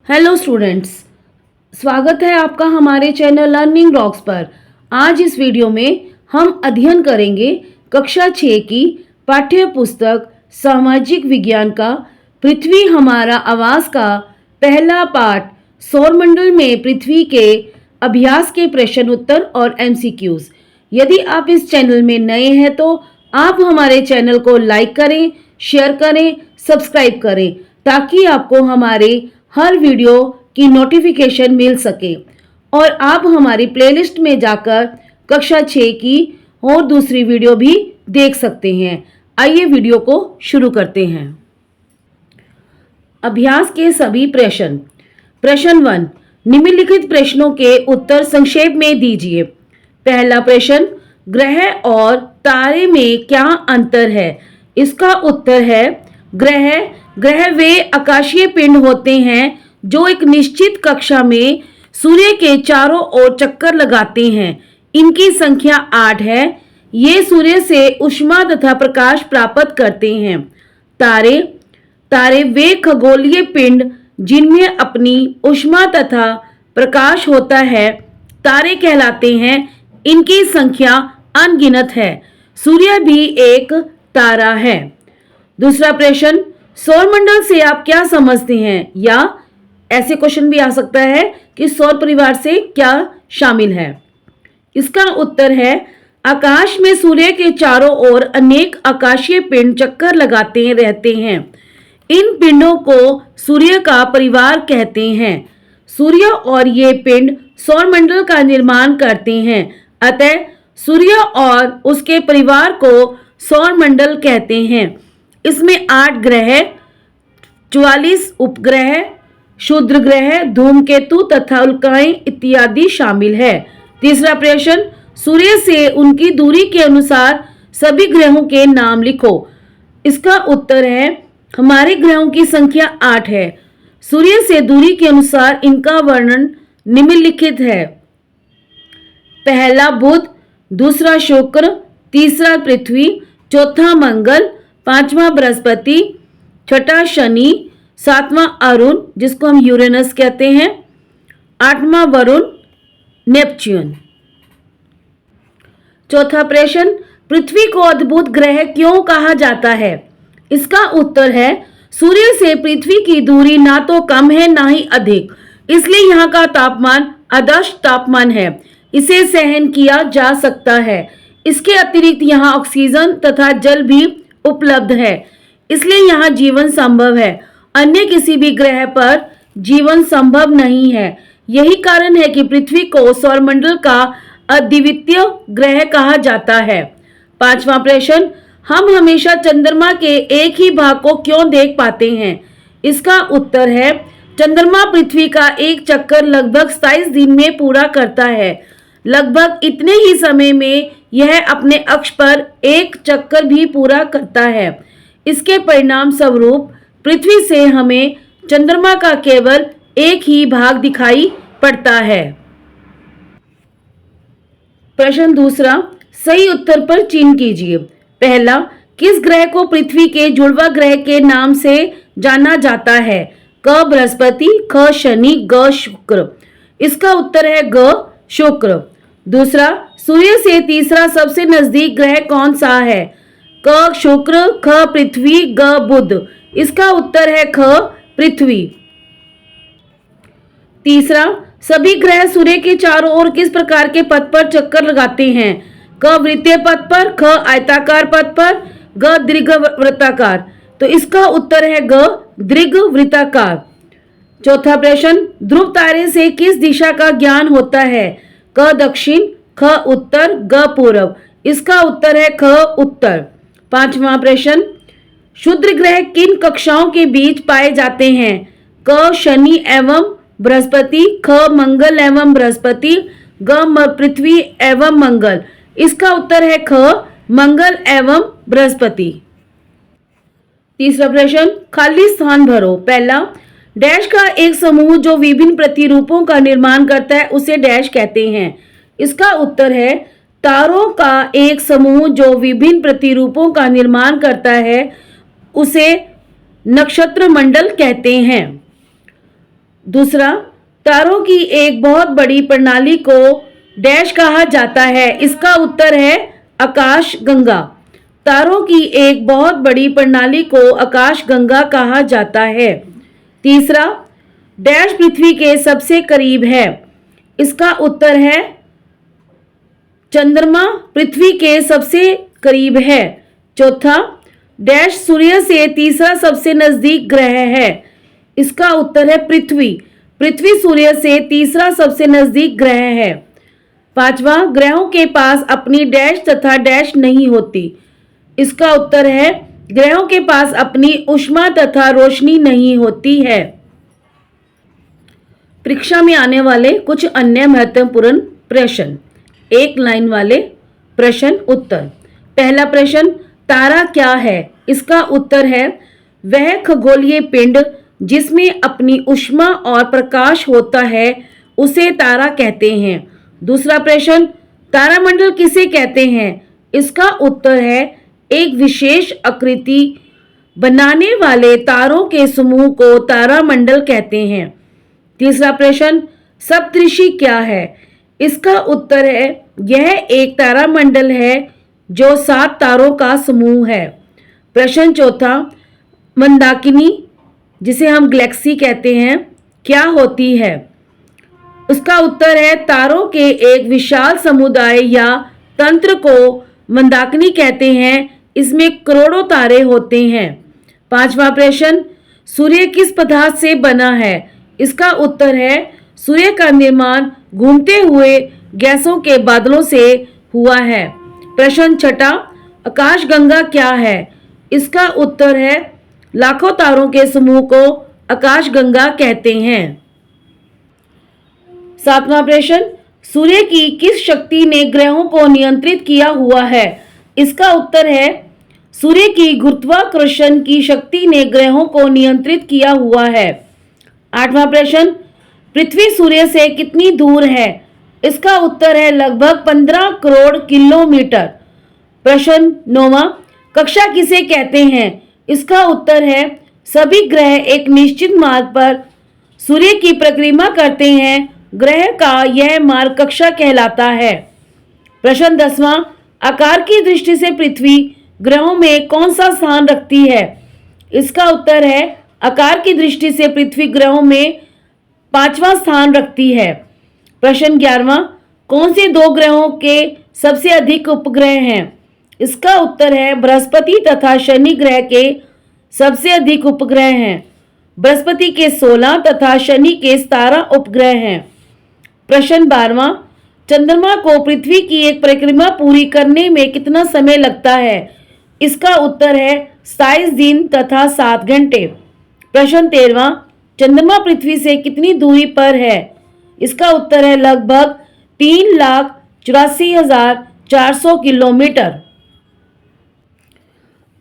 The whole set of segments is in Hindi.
हेलो स्टूडेंट्स, स्वागत है आपका हमारे चैनल लर्निंग रॉक्स पर। आज इस वीडियो में हम अध्ययन करेंगे कक्षा 6 की पाठ्य पुस्तक सामाजिक विज्ञान का पृथ्वी हमारा आवास का पहला पाठ सौरमंडल में पृथ्वी के अभ्यास के प्रश्न उत्तर और MCQs। यदि आप इस चैनल में नए हैं तो आप हमारे चैनल को लाइक करें, शेयर करें, सब्सक्राइब करें ताकि आपको हमारे हर वीडियो की नोटिफिकेशन मिल सके और आप हमारी प्लेलिस्ट में जाकर कक्षा 6 की और दूसरी वीडियो भी देख सकते हैं। आइए वीडियो को शुरू करते हैं। अभ्यास के सभी प्रश्न। प्रश्न 1, निम्नलिखित प्रश्नों के उत्तर संक्षेप में दीजिए। पहला प्रश्न, ग्रह और तारे में क्या अंतर है? इसका उत्तर है ग्रह वे आकाशीय पिंड होते हैं जो एक निश्चित कक्षा में सूर्य के चारों ओर चक्कर लगाते हैं। इनकी संख्या 8 है। ये सूर्य से ऊष्मा तथा प्रकाश प्राप्त करते हैं। तारे वे खगोलीय पिंड जिनमें अपनी ऊष्मा तथा प्रकाश होता है तारे कहलाते हैं। इनकी संख्या अनगिनत है। सूर्य भी एक तारा है। दूसरा प्रश्न, सौरमंडल से आप क्या समझते हैं? या ऐसे क्वेश्चन भी आ सकता है कि सौर परिवार से क्या शामिल है? इसका उत्तर है आकाश में सूर्य के चारों ओर अनेक आकाशीय पिंड चक्कर लगाते रहते हैं। इन पिंडों को सूर्य का परिवार कहते हैं। सूर्य और ये पिंड सौरमंडल का निर्माण करते हैं। अतः सूर्य और उसके परिवार को सौरमंडल कहते हैं। इसमें 8 ग्रह, 44 उपग्रह, क्षुद्र ग्रह, धूमकेतु तथा उल्काएं इत्यादि शामिल है। तीसरा प्रश्न, सूर्य से उनकी दूरी के अनुसार सभी ग्रहों के नाम लिखो। इसका उत्तर है हमारे ग्रहों की संख्या 8 है। सूर्य से दूरी के अनुसार इनका वर्णन निम्नलिखित है। पहला बुध, दूसरा शुक्र, तीसरा पृथ्वी, चौथा मंगल, पांचवा बृहस्पति, छठा शनि, सातवां अरुण जिसको हम यूरेनस कहते हैं, आठवां वरुण नेपच्यून। चौथा प्रश्न, पृथ्वी को अद्भुत ग्रह क्यों कहा जाता है? इसका उत्तर है सूर्य से पृथ्वी की दूरी ना तो कम है ना ही अधिक, इसलिए यहाँ का तापमान आदर्श तापमान है। इसे सहन किया जा सकता है। इसके अतिरिक्त यहाँ ऑक्सीजन तथा जल भी उपलब्ध है, इसलिए यहाँ जीवन संभव है। अन्य किसी भी ग्रह पर जीवन संभव नहीं है। यही कारण है कि पृथ्वी को सौरमंडल का अद्वितीय ग्रह कहा जाता है। पांचवा प्रश्न, हम हमेशा चंद्रमा के एक ही भाग को क्यों देख पाते हैं? इसका उत्तर है चंद्रमा पृथ्वी का एक चक्कर लगभग 27 दिन में पूरा करता है। लगभग इतने ही समय में यह अपने अक्ष पर एक चक्कर भी पूरा करता है। इसके परिणाम स्वरूप पृथ्वी से हमें चंद्रमा का केवल एक ही भाग दिखाई पड़ता है। प्रश्न दूसरा, सही उत्तर पर चिन्ह कीजिए। पहला, किस ग्रह को पृथ्वी के जुड़वा ग्रह के नाम से जाना जाता है? क बृहस्पति, ख शनि, ग शुक्र। इसका उत्तर है ग शुक्र। दूसरा, सूर्य से तीसरा सबसे नजदीक ग्रह कौन सा है? क शुक्र, ख पृथ्वी, ग बुध। इसका उत्तर है ख पृथ्वी। तीसरा, सभी ग्रह सूर्य के चारों ओर किस प्रकार के पथ पर चक्कर लगाते हैं? क वृत्तीय पथ पर, ख आयताकार पथ पर, ग दीर्घवृत्ताकार। तो इसका उत्तर है ग दीर्घवृत्ताकार। चौथा प्रश्न, ध्रुव तारे से किस दिशा का ज्ञान होता है? क दक्षिण, ख उत्तर, ग पूर्व। इसका उत्तर है ख उत्तर। पांचवा प्रश्न, क्षुद्र ग्रह किन कक्षाओं के बीच पाए जाते हैं? क शनि एवं बृहस्पति, ख मंगल एवं बृहस्पति, ग पृथ्वी एवं मंगल। इसका उत्तर है ख मंगल एवं बृहस्पति। तीसरा प्रश्न, खाली स्थान भरो। पहला, डैश का एक समूह जो विभिन्न प्रतिरूपों का निर्माण करता है उसे डैश कहते हैं। इसका उत्तर है तारों का एक समूह जो विभिन्न प्रतिरूपों का निर्माण करता है उसे नक्षत्र मंडल कहते हैं। दूसरा, तारों की एक बहुत बड़ी प्रणाली को डैश कहा जाता है। इसका उत्तर है आकाश गंगा। तारों की एक बहुत बड़ी प्रणाली को आकाश गंगा कहा जाता है। तीसरा, डैश पृथ्वी के सबसे करीब है। इसका उत्तर है चंद्रमा पृथ्वी के सबसे करीब है। चौथा, डैश सूर्य से तीसरा सबसे नजदीक ग्रह है। इसका उत्तर है पृथ्वी। पृथ्वी सूर्य से तीसरा सबसे नजदीक ग्रह है। पांचवा, ग्रहों के पास अपनी डैश तथा डैश नहीं होती। इसका उत्तर है ग्रहों के पास अपनी ऊष्मा तथा रोशनी नहीं होती है। परीक्षा में आने वाले कुछ अन्य महत्वपूर्ण प्रश्न। एक लाइन वाले प्रश्न उत्तर। पहला प्रश्न, तारा क्या है? इसका उत्तर है वह खगोलीय पिंड जिसमें अपनी ऊष्मा और प्रकाश होता है उसे तारा कहते हैं। दूसरा प्रश्न, तारामंडल किसे कहते हैं? इसका उत्तर है एक विशेष आकृति बनाने वाले तारों के समूह को तारामंडल कहते हैं। तीसरा प्रश्न, सप्तऋषि क्या है? इसका उत्तर है यह एक तारामंडल है जो 7 तारों का समूह है। प्रश्न चौथा, मंदाकिनी जिसे हम गैलेक्सी कहते हैं क्या होती है? उसका उत्तर है तारों के एक विशाल समुदाय या तंत्र को मंदाकिनी कहते हैं। इसमें करोड़ों तारे होते हैं। पांचवा प्रश्न, सूर्य किस पदार्थ से बना है? इसका उत्तर है सूर्य का निर्माण घूमते हुए गैसों के बादलों से हुआ है। प्रश्न छठा, आकाशगंगा क्या है? इसका उत्तर है लाखों तारों के समूह को आकाशगंगा कहते हैं। सातवां प्रश्न, सूर्य की किस शक्ति ने ग्रहों को नियंत्रित किया हुआ है? इसका उत्तर है सूर्य की गुरुत्वाकर्षण की शक्ति ने ग्रहों को नियंत्रित किया हुआ है। आठवां प्रश्न, पृथ्वी सूर्य से कितनी दूर है? इसका उत्तर है लगभग 15 करोड़ किलोमीटर। प्रश्न नौवां, कक्षा किसे कहते हैं? इसका उत्तर है सभी ग्रह एक निश्चित मार्ग पर सूर्य की परिक्रमा करते हैं। ग्रह का यह मार्ग कक्षा कहलाता है। प्रश्न 10वां, आकार की दृष्टि से पृथ्वी ग्रहों में कौन सा स्थान रखती है? इसका उत्तर है आकार की दृष्टि से पृथ्वी ग्रहों में 5वां स्थान रखती है। प्रश्न 11वां, कौन से 2 ग्रहों के सबसे अधिक उपग्रह हैं? इसका उत्तर है बृहस्पति तथा शनि ग्रह के सबसे अधिक उपग्रह हैं। बृहस्पति के 16 तथा शनि के 17 उपग्रह हैं। प्रश्न 12वां, चंद्रमा को पृथ्वी की एक परिक्रमा पूरी करने में कितना समय लगता है? इसका उत्तर है 27 दिन तथा 7 घंटे। प्रश्न 13वां, चंद्रमा पृथ्वी से कितनी दूरी पर है? इसका उत्तर है लगभग 3,84,400 किलोमीटर।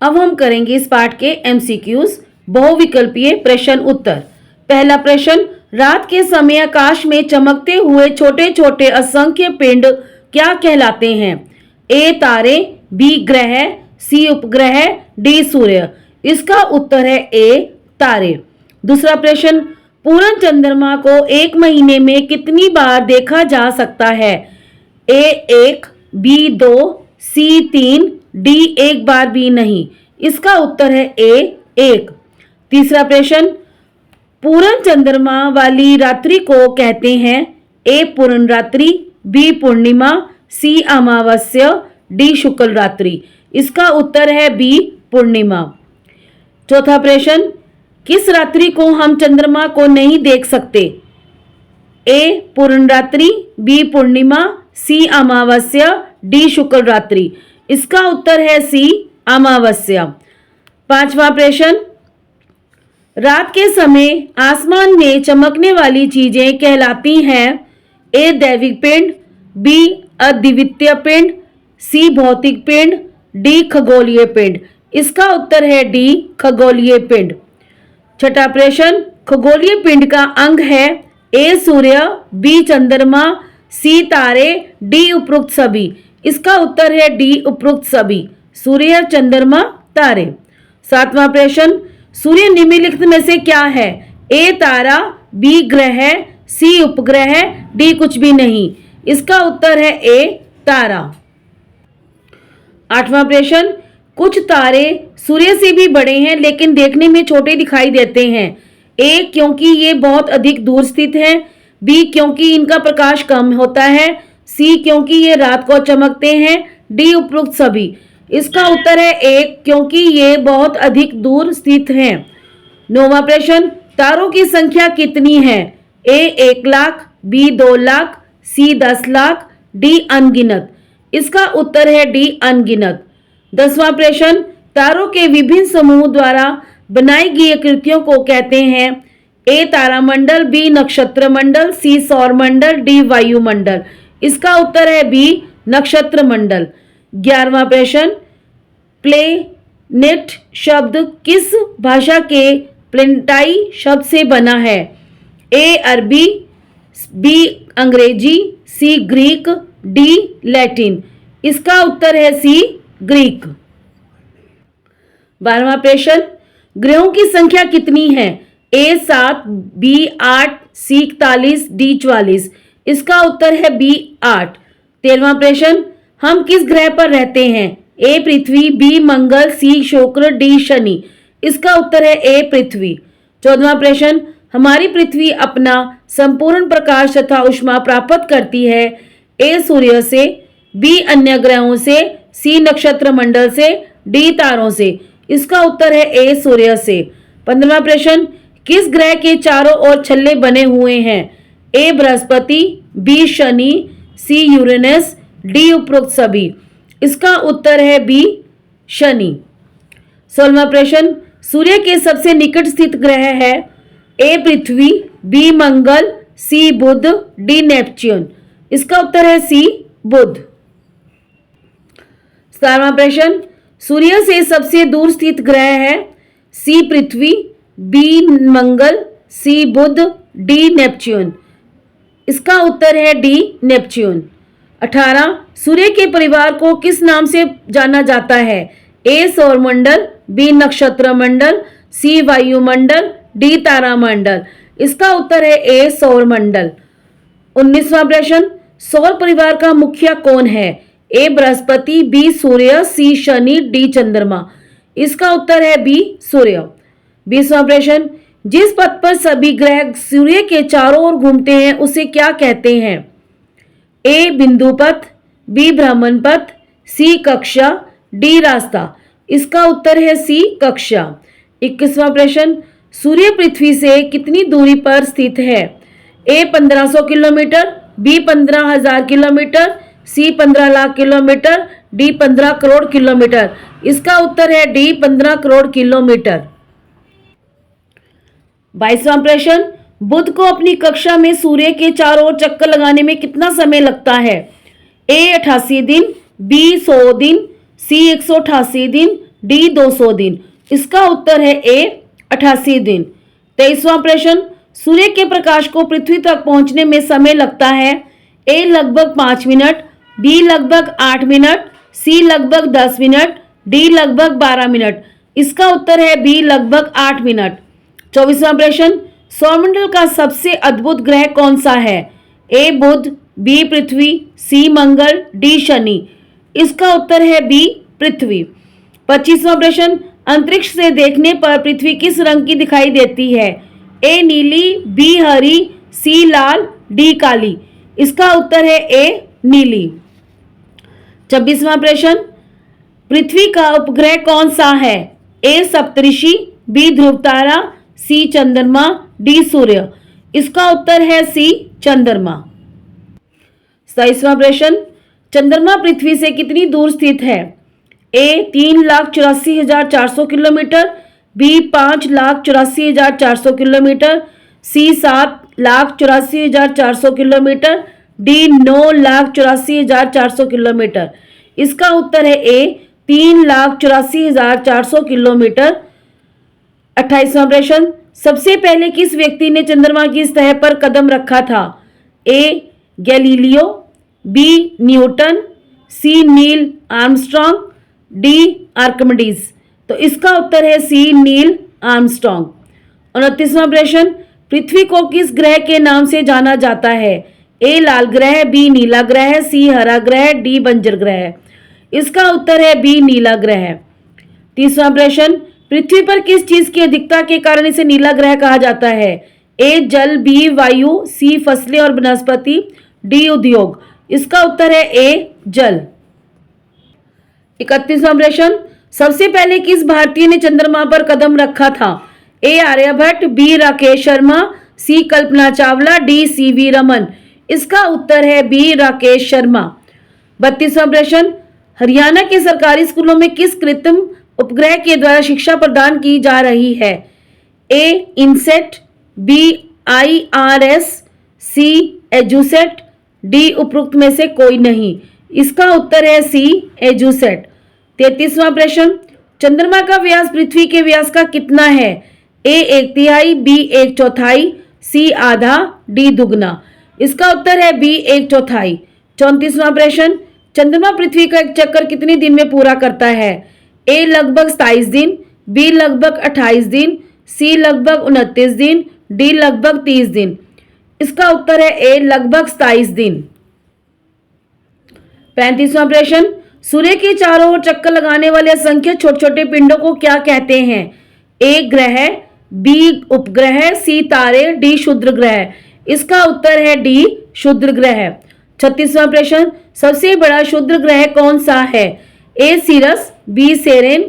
अब हम करेंगे इस पाठ के MCQs, बहुविकल्पीय प्रश्न उत्तर। पहला प्रश्न, रात के समय आकाश में चमकते हुए छोटे छोटे असंख्य पिंड क्या कहलाते हैं? A तारे, B ग्रह, C उपग्रह, D सूर्य। इसका उत्तर है A तारे। दूसरा प्रश्न, पूर्ण चंद्रमा को एक महीने में कितनी बार देखा जा सकता है? A 1, B 2, C 3, D एक बार भी नहीं। इसका उत्तर है A 1। तीसरा प्रश्न, पूर्ण चंद्रमा वाली रात्रि को कहते हैं A पूर्ण रात्रि, B पूर्णिमा, C अमावस्या, D शुक्ल रात्रि। इसका उत्तर है B पूर्णिमा। चौथा प्रश्न, किस रात्रि को हम चंद्रमा को नहीं देख सकते? A पूर्ण रात्रि, B पूर्णिमा, C अमावस्या, D शुक्ल रात्रि। इसका उत्तर है C अमावस्या। पांचवा प्रश्न, रात के समय आसमान में चमकने वाली चीजें कहलाती हैं A दैविक पिंड, B अद्वितीय पिंड, C भौतिक पिंड, D खगोलीय पिंड। इसका उत्तर है D खगोलीय पिंड। छठा प्रश्न, खगोलीय पिंड का अंग है A सूर्य, B चंद्रमा, C तारे, D उपरोक्त सभी। इसका उत्तर है D उपरोक्त सभी, सूर्य, चंद्रमा, तारे। सातवां प्रश्न, सूर्य निम्नलिखित में से क्या है? A तारा, बी ग्रह, सी उपग्रह, डी कुछ भी नहीं। इसका उत्तर है ए तारा। 8वां प्रश्न, कुछ तारे सूर्य से भी बड़े हैं लेकिन देखने में छोटे दिखाई देते हैं। ए क्योंकि ये बहुत अधिक दूर स्थित है, बी क्योंकि इनका प्रकाश कम होता है, सी क्योंकि ये रात को चमकते हैं, डी उपरोक्त सभी। इसका उत्तर है ए क्योंकि ये बहुत अधिक दूर स्थित हैं। 9वां प्रश्न, तारों की संख्या कितनी है? ए 1 लाख, बी 2 लाख, सी 10 लाख, डी अनगिनत। इसका उत्तर है डी अनगिनत। 10वां प्रश्न, तारों के विभिन्न समूह द्वारा बनाई गई आकृतियों को कहते हैं। ए तारामंडल, बी नक्षत्र मंडल, सी सौर मंडल, डी वायुमंडल। इसका उत्तर है बी नक्षत्र मंडल। 11वां प्रश्न, प्लेनेट शब्द किस भाषा के प्लेनेटाई शब्द से बना है? ए अरबी, बी अंग्रेजी, सी ग्रीक, डी लैटिन। इसका उत्तर है सी ग्रीक। 12वां प्रश्न, ग्रहों की संख्या कितनी है? ए 7, बी 8, सी 41, डी 44। इसका उत्तर है बी 8। 13वां प्रश्न, हम किस ग्रह पर रहते हैं? ए पृथ्वी, बी मंगल, सी शुक्र, डी शनि। इसका उत्तर है ए पृथ्वी। 14वां प्रश्न, हमारी पृथ्वी अपना संपूर्ण प्रकाश तथा ऊष्मा प्राप्त करती है। ए सूर्य से, बी अन्य ग्रहों से, सी नक्षत्र मंडल से, डी तारों से। इसका उत्तर है ए सूर्य से। 15वां प्रश्न, किस ग्रह के चारों ओर छल्ले बने हुए हैं? A Brihaspati, B Shani, C Uranus, D उपरोक्त सभी। इसका उत्तर है बी शनि। 16वां प्रश्न, सूर्य के सबसे निकट स्थित ग्रह है। ए पृथ्वी, बी मंगल, सी बुध, डी नेपच्यून। इसका उत्तर है सी बुध। 17वां प्रश्न, सूर्य से सबसे दूर स्थित ग्रह है। सी पृथ्वी, बी मंगल, सी बुध, डी नेपच्यून। इसका उत्तर है डी नेपच्यून। 18, सूर्य के परिवार को किस नाम से जाना जाता है? ए सौरमंडल, बी नक्षत्र मंडल, सी वायुमंडल, डी तारामंडल। इसका उत्तर है ए सौरमंडल। 19वां प्रश्न, सौर परिवार का मुखिया कौन है? ए बृहस्पति, बी सूर्य, सी शनि, डी चंद्रमा। इसका उत्तर है बी सूर्य। 20वां प्रश्न, जिस पथ पर सभी ग्रह सूर्य के चारों ओर घूमते हैं उसे क्या कहते हैं? ए बिंदु पथ, बी भ्रमण पथ, सी कक्षा, डी रास्ता। इसका उत्तर है सी कक्षा। 21वां प्रश्न, सूर्य पृथ्वी से कितनी दूरी पर स्थित है? ए 1500 किलोमीटर, बी 15,000 किलोमीटर, सी 15 lakh kilometre, D 15 crore kilometre. इसका उत्तर है डी 15 करोड़ किलोमीटर। 22वां प्रश्न, बुध को अपनी कक्षा में सूर्य के चारों ओर चक्कर लगाने में कितना समय लगता है? ए 88 दिन, बी 100 दिन, सी 188 दिन, डी 200 दिन। इसका उत्तर है ए 88 दिन। 23वां प्रश्न, सूर्य के प्रकाश को पृथ्वी तक पहुंचने में समय लगता है। ए लगभग 5 मिनट, बी लगभग 8 मिनट, सी लगभग 10 मिनट, डी लगभग 12 मिनट। इसका उत्तर है बी लगभग 8 मिनट। 24वां प्रश्न, सौरमंडल का सबसे अद्भुत ग्रह कौन सा है? ए बुध, बी पृथ्वी, सी मंगल, डी शनि। इसका उत्तर है बी पृथ्वी। 25वां प्रश्न, अंतरिक्ष से देखने पर पृथ्वी किस रंग की दिखाई देती है? ए नीली, बी हरी, सी लाल, डी काली। इसका उत्तर है ए नीली। 26वां प्रश्न, पृथ्वी का उपग्रह कौन सा है? ए सप्तऋषि, बी ध्रुव तारा, सी चंद्रमा, डी सूर्य। इसका उत्तर है सी चंद्रमा। 27वां प्रश्न, चंद्रमा पृथ्वी से कितनी दूर स्थित है? ए 3,84,400 किलोमीटर, बी 5,84,400 किलोमीटर, सी 7,84,400 किलोमीटर, डी 9,84,400 किलोमीटर। इसका उत्तर है ए 3,84,400 किलोमीटर। 28वां प्रश्न, सबसे पहले किस व्यक्ति ने चंद्रमा की सतह पर कदम रखा था? A Galileo, B Newton, C Neil Armstrong, D Archimedes. तो इसका उत्तर है सी नील आर्मस्ट्रॉन्ग। 29वां प्रश्न, पृथ्वी को किस ग्रह के नाम से जाना जाता है? ए लाल ग्रह, बी नीला ग्रह, सी हरा ग्रह, डी बंजर ग्रह। इसका उत्तर है बी नीला ग्रह। तीसरा प्रश्न, पृथ्वी पर किस चीज की अधिकता के कारण इसे नीला ग्रह कहा जाता है? ए जल, बी वायु, सी फसलें और वनस्पति, डी उद्योग। इसका उत्तर है ए जल। 31वां प्रश्न, सबसे पहले किस भारतीय ने चंद्रमा पर कदम रखा था? ए आर्यभट्ट, बी राकेश शर्मा, सी कल्पना चावला, डी सीवी रमन। इसका उत्तर है बी राकेश शर्मा। 32वां प्रश्न, हरियाणा के सरकारी स्कूलों में किस कृत्रिम उपग्रह के द्वारा शिक्षा प्रदान की जा रही है? ए इनसेट, बी IRS, सी एजुसेट, डी उपरोक्त में से कोई नहीं। इसका उत्तर है सी एजुसेट। 33वां प्रश्न, चंद्रमा का व्यास पृथ्वी के व्यास का कितना है? ए 1/3, बी 1/4, सी आधा, डी दुगना। इसका उत्तर है बी 1/4। 34वां प्रश्न, चंद्रमा पृथ्वी का एक चक्कर कितने दिन में पूरा करता है? ए लगभग 27 दिन, बी लगभग 28 दिन, सी लगभग 29 दिन, डी लगभग 30 दिन। इसका उत्तर है ए लगभग 27 दिन। 35वां प्रश्न, सूर्य के चारों ओर चक्कर लगाने वाले असंख्य छोटे छोटे पिंडों को क्या कहते हैं? ए ग्रह, बी उपग्रह, सी तारे, डी क्षुद्र ग्रह। इसका उत्तर है डी क्षुद्र ग्रह। 36वां प्रश्न, सबसे बड़ा क्षुद्र ग्रह कौन सा है? ए सीरस, बी सेरेन,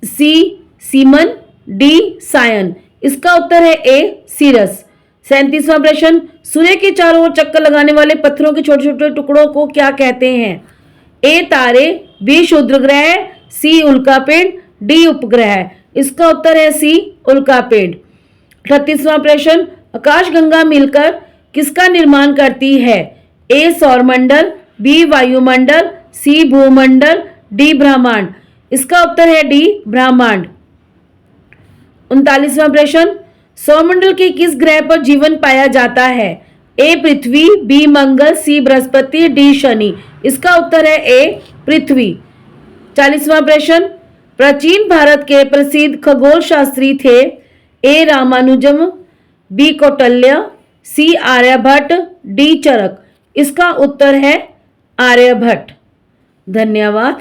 सी सीमन, डी सायन। इसका उत्तर है ए सीरस। 37वां प्रश्न, सूर्य के चारों ओर चक्कर लगाने वाले पत्थरों के छोटे छोटे टुकड़ों को क्या कहते हैं? ए तारे, बी क्षुद्र ग्रह, सी उल्कापिंड, डी उपग्रह। इसका उत्तर है सी उल्कापिंड। 38वां प्रश्न, आकाशगंगा मिलकर किसका निर्माण करती है? ए सौरमंडल, बी वायुमंडल, सी भूमंडल, डी ब्रह्मांड। इसका उत्तर है डी ब्रह्मांड। 39वां प्रश्न, सौरमंडल के किस ग्रह पर जीवन पाया जाता है? ए पृथ्वी, बी मंगल, सी बृहस्पति, डी शनि। इसका उत्तर है ए पृथ्वी। 40वां प्रश्न, प्राचीन भारत के प्रसिद्ध खगोल शास्त्री थे? ए रामानुजम, बी कौटिल्य, सी आर्यभट्ट, डी चरक। इसका उत्तर है आर्यभट्ट। धन्यवाद।